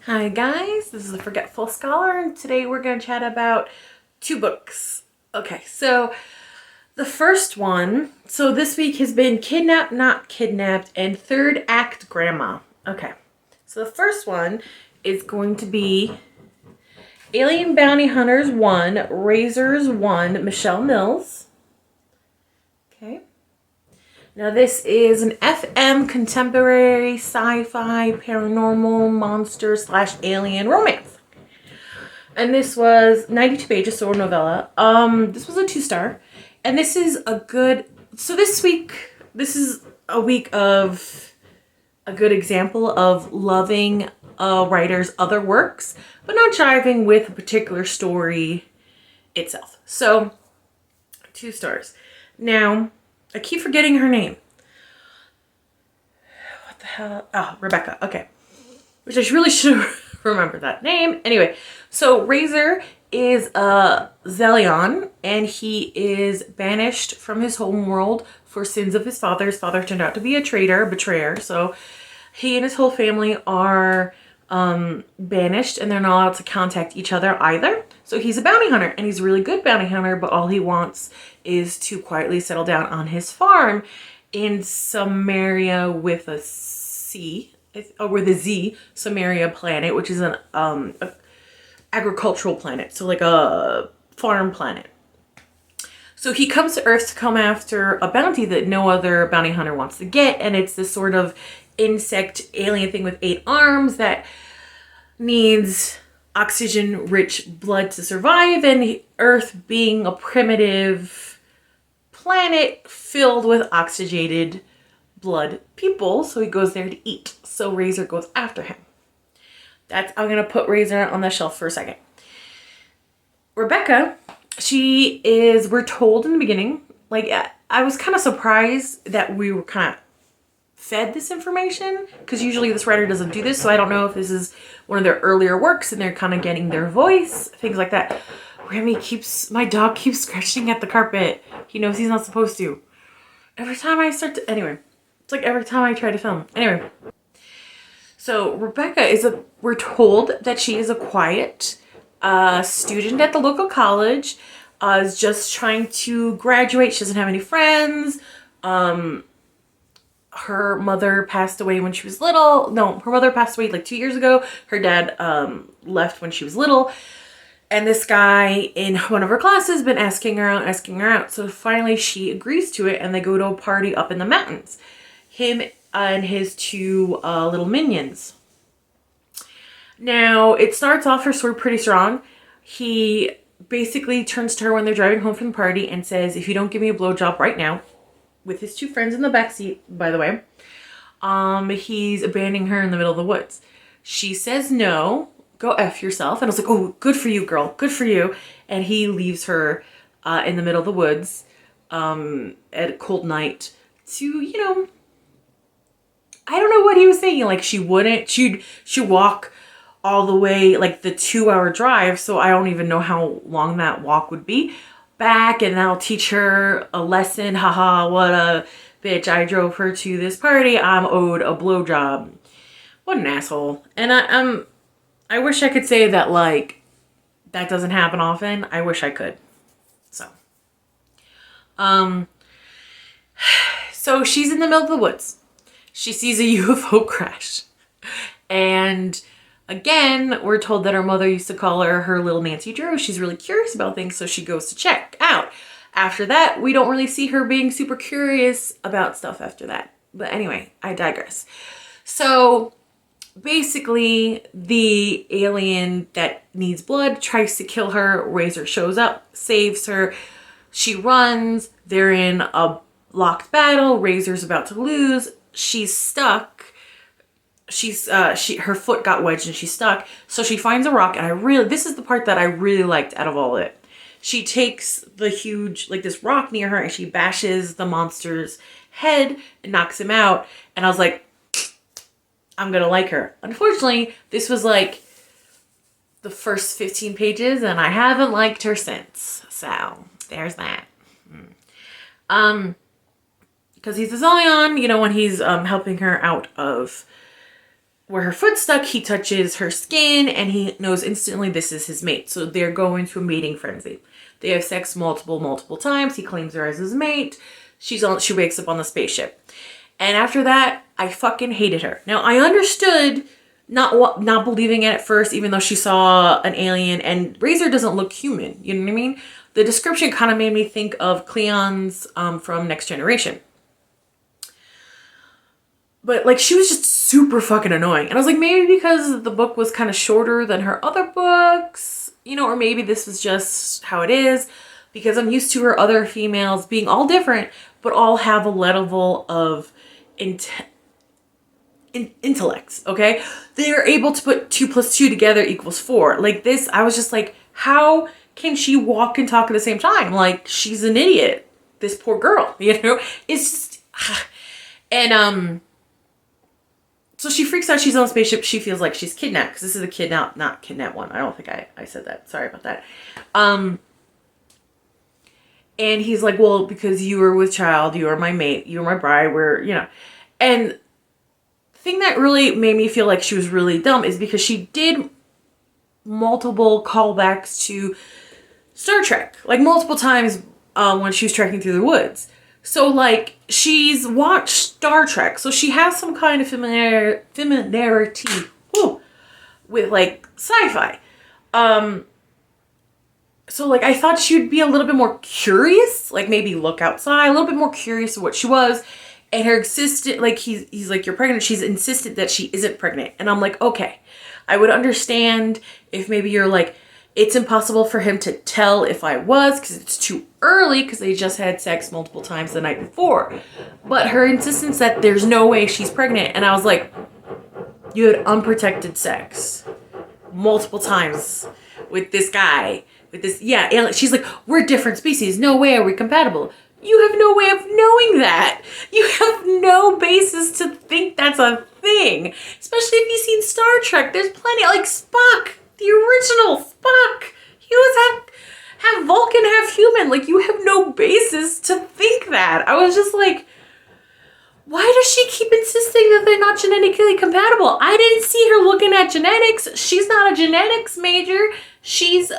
Hi guys, this is the Forgetful Scholar, and today we're going to chat about two books. Okay, so the first one, so this week has been Kidnapped, Not Kidnapped, and Third Act Grandma. Okay, so the first one is going to be Alien Bounty Hunters 1, Rayzor 1, Michele Mills. Okay. Now this is an FM contemporary sci-fi paranormal monster / alien romance. And this was 92 pages, so a novella. This was a 2-star. And this is a good, so this is a week of a good example of loving a writer's other works, but not jiving with a particular story itself. So, 2 stars. Now, I keep forgetting her name. What the hell? Oh, Rebecca. Okay. Which I really should remember that name. Anyway, so Rayzor is a Zelion, and he is banished from his home world for sins of his father. His father turned out to be a traitor, betrayer. So he and his whole family are banished, and they're not allowed to contact each other either. So he's a bounty hunter, and he's a really good bounty hunter, but all he wants is to quietly settle down on his farm in Samaria with a C, or with a Z, Samaria planet, which is an agricultural planet, so like a farm planet. So he comes to Earth to come after a bounty that no other bounty hunter wants to get, and it's this sort of insect alien thing with 8 arms that needs oxygen-rich blood to survive, and Earth being a primitive planet filled with oxygenated blood people, so he goes there to eat. So Rayzor goes after him. I'm gonna put Rayzor on the shelf for a second. Rebecca, we're told in the beginning, like, I was kind of surprised that we were kind of fed this information, because usually this writer doesn't do this, so I don't know if this is one of their earlier works and they're kind of getting their voice, things like that. My dog keeps scratching at the carpet. He knows he's not supposed to. Every time I it's like every time I try to film. Anyway. So Rebecca we're told that she is a quiet student at the local college, is just trying to graduate. She doesn't have any friends. Her mother passed away when she was little. No, her mother passed away like 2 years ago. Her dad left when she was little. And this guy in one of her classes has been asking her out. So finally she agrees to it, and they go to a party up in the mountains. Him and his 2 little minions. Now, it starts off her story pretty strong. He basically turns to her when they're driving home from the party and says, if you don't give me a blowjob right now, with his 2 friends in the backseat, by the way, he's abandoning her in the middle of the woods. She says no, go F yourself. And I was like, oh, good for you, girl, good for you. And he leaves her in the middle of the woods at a cold night to, I don't know what he was thinking. Like, she'd walk all the way, like the 2-hour drive. So I don't even know how long that walk would be back, and that'll teach her a lesson. Haha, what a bitch. I drove her to this party. I'm owed a blowjob. What an asshole. And I wish I could say that, like, that doesn't happen often. I wish I could. So she's in the middle of the woods. She sees a UFO crash. And again, we're told that her mother used to call her little Nancy Drew. She's really curious about things, so she goes to check out. After that, we don't really see her being super curious about stuff after that. But anyway, I digress. So basically, the alien that needs blood tries to kill her. Rayzor shows up, saves her. She runs. They're in a locked battle. Rayzor's about to lose. She's stuck. Her foot got wedged and she's stuck. So she finds a rock, and this is the part that I really liked out of all of it. She takes the huge, like, this rock near her, and she bashes the monster's head and knocks him out. And I was like, I'm gonna like her. Unfortunately, this was like the first 15 pages, and I haven't liked her since. So there's that. Because he's a Zelion, when he's helping her out of where her foot's stuck, he touches her skin and he knows instantly this is his mate. So they're going to a mating frenzy. They have sex multiple times. He claims her as his mate. She wakes up on the spaceship. And after that, I fucking hated her. Now, I understood not believing it at first, even though she saw an alien, and Rayzor doesn't look human. You know what I mean? The description kind of made me think of Cleon's from Next Generation. But, like, she was just super fucking annoying. And I was like, maybe because the book was kind of shorter than her other books, you know, or maybe this was just how it is. Because I'm used to her other females being all different, but all have a level of intellects, okay? They are able to put 2 + 2 together equals 4. Like this, I was just like, how can she walk and talk at the same time? Like, she's an idiot. This poor girl, you know? It's just... And, so she freaks out. She's on the spaceship. She feels like she's kidnapped. Because this is a kidnap, not kidnap one. I don't think I said that. Sorry about that. And he's like, well, because you were with child, you are my mate, you are my bride, we're, you know. And the thing that really made me feel like she was really dumb is because she did multiple callbacks to Star Trek. Like, multiple times when she was trekking through the woods. So, like, she's watched Star Trek. So she has some kind of familiarity with, like, sci-fi. So, like, I thought she would be a little bit more curious, like maybe look outside, a little bit more curious of what she was. And her insistent, like, he's like, you're pregnant. She's insistent that she isn't pregnant. And I'm like, okay, I would understand if maybe you're like, it's impossible for him to tell if I was because it's too early because they just had sex multiple times the night before. But her insistence that there's no way she's pregnant. And I was like, you had unprotected sex multiple times with this guy. With this, yeah, she's like, we're different species. No way are we compatible. You have no way of knowing that. You have no basis to think that's a thing. Especially if you've seen Star Trek. There's plenty, like Spock, the original Spock. He was half Vulcan, half human. Like, you have no basis to think that. I was just like, why does she keep insisting that they're not genetically compatible? I didn't see her looking at genetics. She's not a genetics major. She's,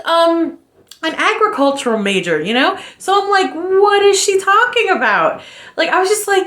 an agricultural major, you know? So I'm like, what is she talking about? Like, I was just like,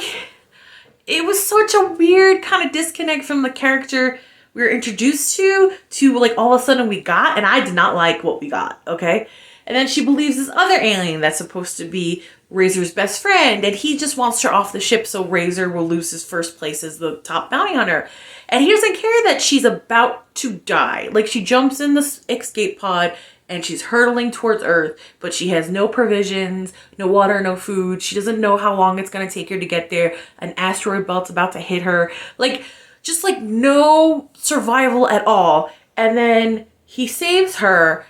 it was such a weird kind of disconnect from the character we were introduced to like all of a sudden we got, and I did not like what we got, okay? And then she believes this other alien that's supposed to be Rayzor's best friend, and he just wants her off the ship so Rayzor will lose his first place as the top bounty hunter. And he doesn't care that she's about to die. Like, she jumps in the escape pod and she's hurtling towards Earth, but she has no provisions, no water, no food. She doesn't know how long it's going to take her to get there. An asteroid belt's about to hit her. Like, just like no survival at all. And then he saves her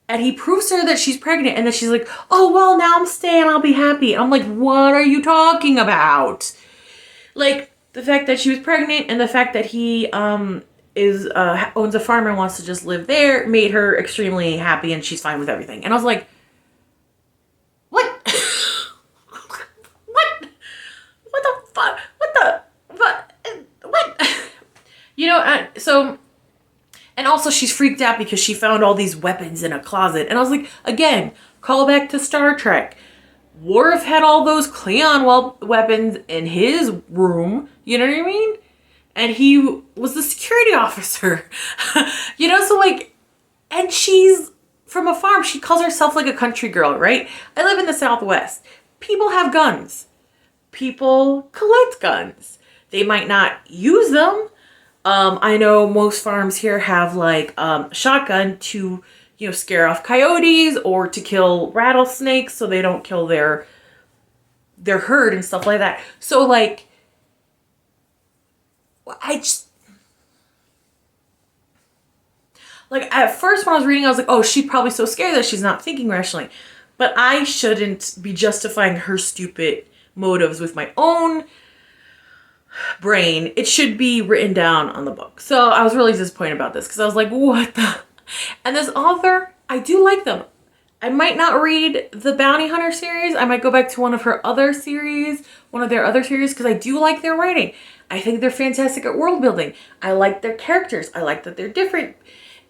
and he proves to her that she's pregnant. And then she's like, oh, well, now I'm staying. I'll be happy. I'm like, what are you talking about? Like, the fact that she was pregnant and the fact that he owns a farm and wants to just live there made her extremely happy, and she's fine with everything. And I was like, what? What the fuck? What? You know, so, and also she's freaked out because she found all these weapons in a closet. And I was like, again, call back to Star Trek. Worf had all those Klingon weapons in his room. You know what I mean? And he was the security officer. You know, so like, and she's from a farm. She calls herself like a country girl, right? I live in the Southwest. People have guns. People collect guns. They might not use them. I know most farms here have like a shotgun to, you know, scare off coyotes or to kill rattlesnakes so they don't kill their herd and stuff like that. So like, I just, like, at first when I was reading, I was like, oh, she's probably so scared that she's not thinking rationally. But I shouldn't be justifying her stupid motives with my own brain. It should be written down on the book. So I was really disappointed about this because I was like, what the? And this author, I do like them. I might not read the Bounty Hunter series. I might go back to one of their other series, because I do like their writing. I think they're fantastic at world building. I like their characters. I like that they're different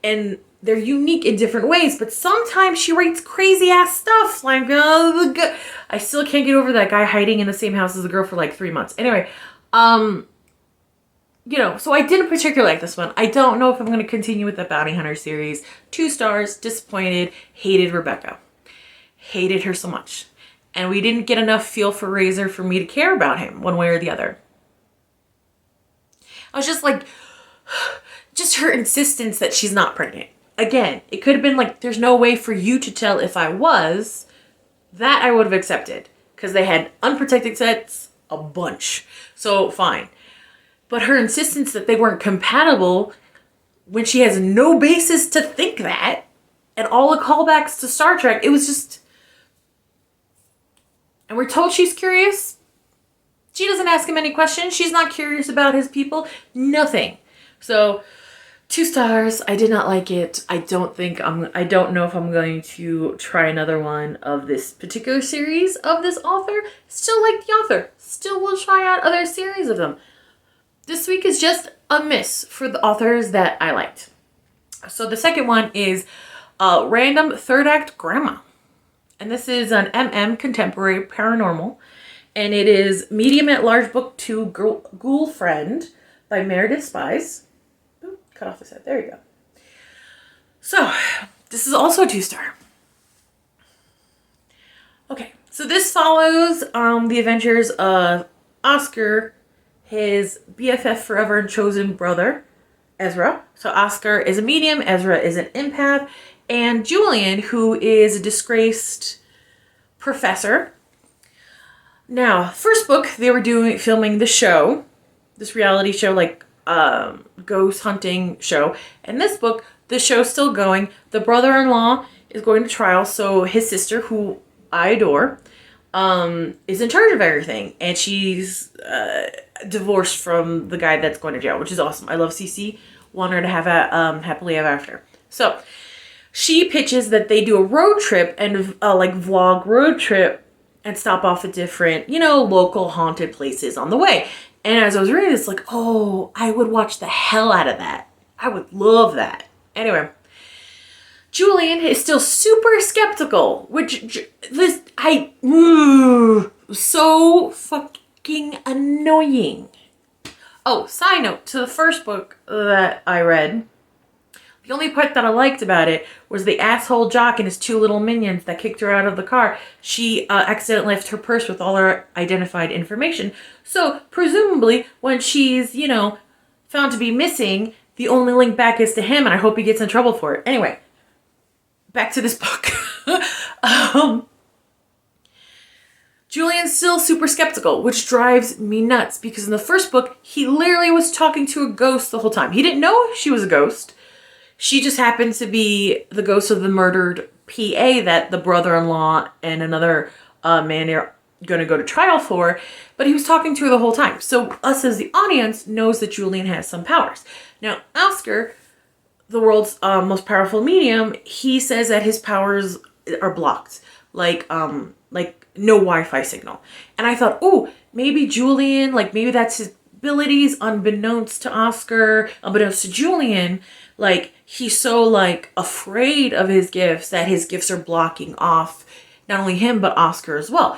and they're unique in different ways, but sometimes she writes crazy ass stuff. Like, I still can't get over that guy hiding in the same house as the girl for like 3 months. Anyway, you know, so I didn't particularly like this one. I don't know if I'm going to continue with the Bounty Hunter series. 2 stars, disappointed, hated Rebecca. Hated her so much. And we didn't get enough feel for Rayzor for me to care about him one way or the other. I was just like, just her insistence that she's not pregnant. Again, it could have been like, there's no way for you to tell if I was. That I would have accepted. Because they had unprotected sex, a bunch. So, fine. But her insistence that they weren't compatible when she has no basis to think that, and all the callbacks to Star Trek, it was just... And we're told she's curious. She doesn't ask him any questions. She's not curious about his people. Nothing. So, 2 stars. I did not like it. I don't know if I'm going to try another one of this particular series of this author. Still like the author. Still will try out other series of them. This week is just a miss for the authors that I liked. So the second one is Random Third Act Grandma. And this is an MM Contemporary Paranormal. And it is Medium at Large Book 2 Ghoul Friend by Meredith Spies. Ooh, cut off the side. There you go. So, this is also a 2-star. Okay, so this follows the adventures of Oscar, his BFF forever and chosen brother, Ezra. So Oscar is a medium, Ezra is an empath, and Julian, who is a disgraced professor. Now, first book, they were filming the show, this reality show, like ghost hunting show. And this book, the show's still going. The brother-in-law is going to trial, so his sister, who I adore, is in charge of everything. And she's divorced from the guy that's going to jail, which is awesome. I love Cece. Want her to have a happily ever after. So she pitches that they do a road trip and like vlog road trip and stop off at different, you know, local haunted places on the way. And as I was reading this, like, oh, I would watch the hell out of that. I would love that. Anyway, Julian is still super skeptical, which this so fucking annoying. Oh, side note, to the first book that I read, the only part that I liked about it was the asshole jock and his 2 little minions that kicked her out of the car. She accidentally left her purse with all her identified information. So, presumably, when she's, you know, found to be missing, the only link back is to him, and I hope he gets in trouble for it. Anyway, back to this book. Julian's still super skeptical, which drives me nuts, because in the first book, he literally was talking to a ghost the whole time. He didn't know she was a ghost. She just happened to be the ghost of the murdered PA that the brother-in-law and another man are going to go to trial for, but he was talking to her the whole time. So us as the audience knows that Julian has some powers. Now, Oscar, the world's most powerful medium, he says that his powers are blocked, like no Wi-Fi signal. And I thought, oh, maybe Julian, like maybe that's his abilities, unbeknownst to Oscar, unbeknownst to Julian, like he's so like afraid of his gifts that his gifts are blocking off not only him but Oscar as well.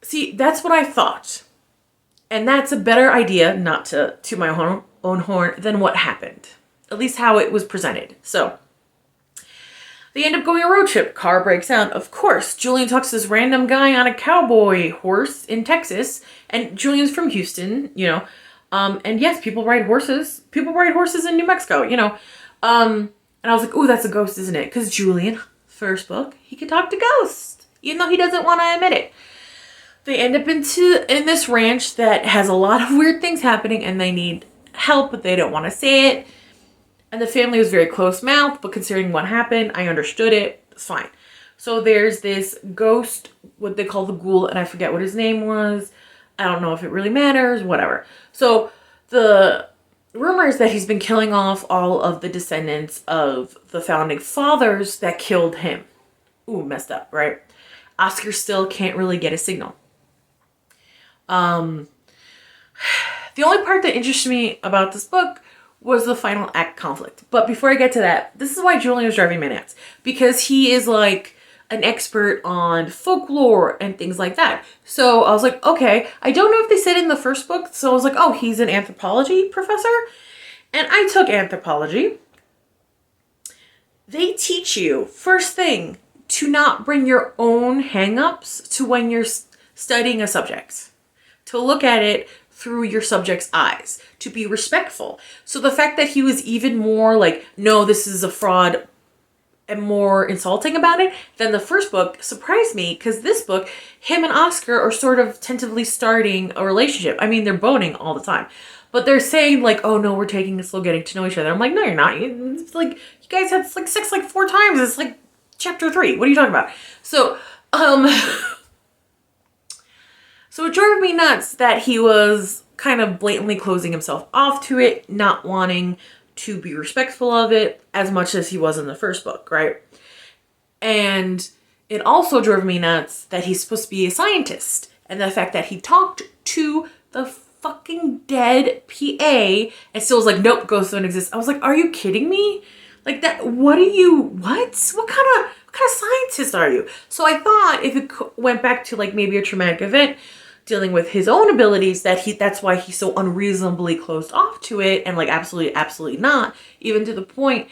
See, that's what I thought. And that's a better idea, not to my own horn, than what happened. At least how it was presented. So, they end up going on a road trip. Car breaks down. Of course, Julian talks to this random guy on a cowboy horse in Texas. And Julian's from Houston, you know. And yes, people ride horses. People ride horses in New Mexico, you know. And I was like, ooh, that's a ghost, isn't it? Because Julian, first book, he can talk to ghosts. Even though he doesn't want to admit it. They end up in this ranch that has a lot of weird things happening. And they need help, but they don't want to say it. And the family was very close-mouthed, but considering what happened, I understood it. It's fine. So there's this ghost, what they call the Ghoul, and I forget what his name was. I don't know if it really matters, whatever. So the rumors that he's been killing off all of the descendants of the founding fathers that killed him. Ooh, messed up, right? Oscar still can't really get a signal. The only part that interested me about this book was the final act conflict. But before I get to that, this is why Julian was driving me nuts. Because he is like an expert on folklore and things like that. So I was like, okay, I don't know if they said in the first book. So I was like, oh, he's an anthropology professor. And I took anthropology. They teach you, first thing, to not bring your own hang-ups to when you're studying a subject. To look at it through your subject's eyes. To be respectful. So the fact that he was even more like, no, this is a fraud, and more insulting about it than the first book surprised me, because this book, him and Oscar are sort of tentatively starting a relationship. I mean, they're boning all the time. But they're saying like, oh no, we're taking it slow, getting to know each other. I'm like, no, you're not. It's like, you guys had like sex like 4 times. It's like chapter 3. What are you talking about? So, so it drove me nuts that he was kind of blatantly closing himself off to it, not wanting to be respectful of it as much as he was in the first book, right? And it also drove me nuts that he's supposed to be a scientist, and the fact that he talked to the fucking dead PA and still was like, nope, ghosts don't exist. I was like, are you kidding me? Like that, what kind of scientist are you? So I thought if it went back to like maybe a traumatic event, dealing with his own abilities, that's why he's so unreasonably closed off to it, and like absolutely not, even to the point,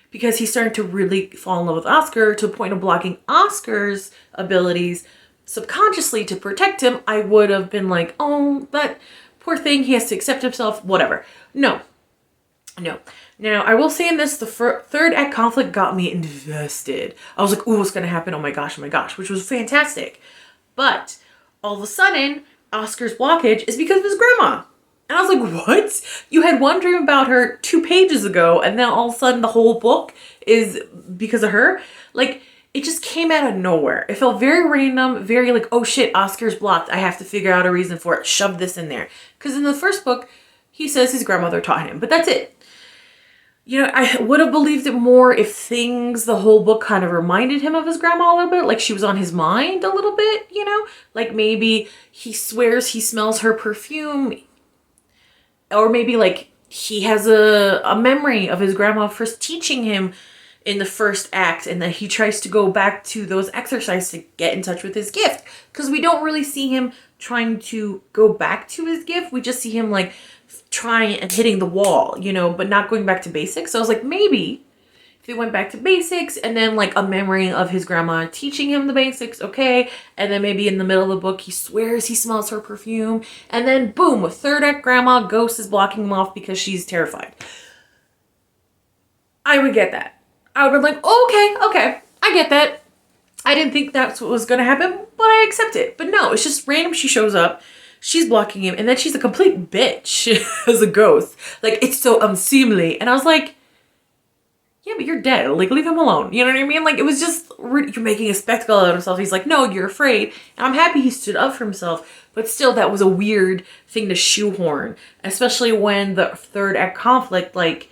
because he's starting to really fall in love with Oscar to the point of blocking Oscar's abilities subconsciously to protect him. I would have been like, oh, that poor thing, he has to accept himself, whatever. No. Now, I will say in this, the third act conflict got me invested. I was like, ooh, what's going to happen? Oh my gosh, which was fantastic. But all of a sudden, Oscar's blockage is because of his grandma. And I was like, what? You had one dream about her 2 pages ago, and then all of a sudden the whole book is because of her? Like, it just came out of nowhere. It felt very random, very like, oh shit, Oscar's blocked. I have to figure out a reason for it. Shove this in there. Because in the first book, he says his grandmother taught him, but that's it. You know, I would have believed it more if the whole book kind of reminded him of his grandma a little bit. Like she was on his mind a little bit, you know? Like maybe he swears he smells her perfume. Or maybe like he has a memory of his grandma first teaching him in the first act, and that he tries to go back to those exercises to get in touch with his gift. Because we don't really see him trying to go back to his gift. We just see him like trying and hitting the wall, you know, but not going back to basics. So I was like, maybe if he went back to basics and then like a memory of his grandma teaching him the basics, okay. And then maybe in the middle of the book, he swears he smells her perfume. And then boom, with third act grandma, ghost is blocking him off because she's terrified. I would get that. I would be like, oh, okay, I get that. I didn't think that's what was going to happen, but I accept it. But no, it's just random. She shows up. She's blocking him, and then she's a complete bitch as a ghost. Like, it's so unseemly. And I was like, yeah, but you're dead. Like, leave him alone. You know what I mean? Like, it was just, you're making a spectacle out of himself. He's like, no, you're afraid. And I'm happy he stood up for himself. But still, that was a weird thing to shoehorn. Especially when the third act conflict, like,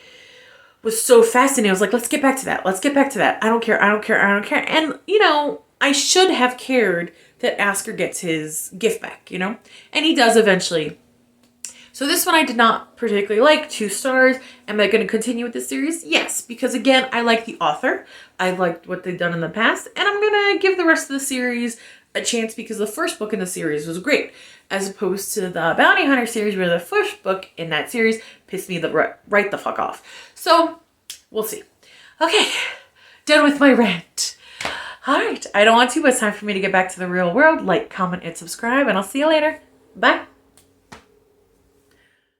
was so fascinating. I was like, let's get back to that. I don't care. And, you know, I should have cared that Oscar gets his gift back, you know? And he does eventually. So this one I did not particularly like. 2 stars. Am I going to continue with this series? Yes, because again, I like the author. I liked what they've done in the past. And I'm going to give the rest of the series a chance because the first book in the series was great. As opposed to the Bounty Hunter series where the first book in that series pissed me right the fuck off. So, we'll see. Okay, done with my rant. All right, I don't want to, but it's time for me to get back to the real world. Like, comment, and subscribe, and I'll see you later. Bye.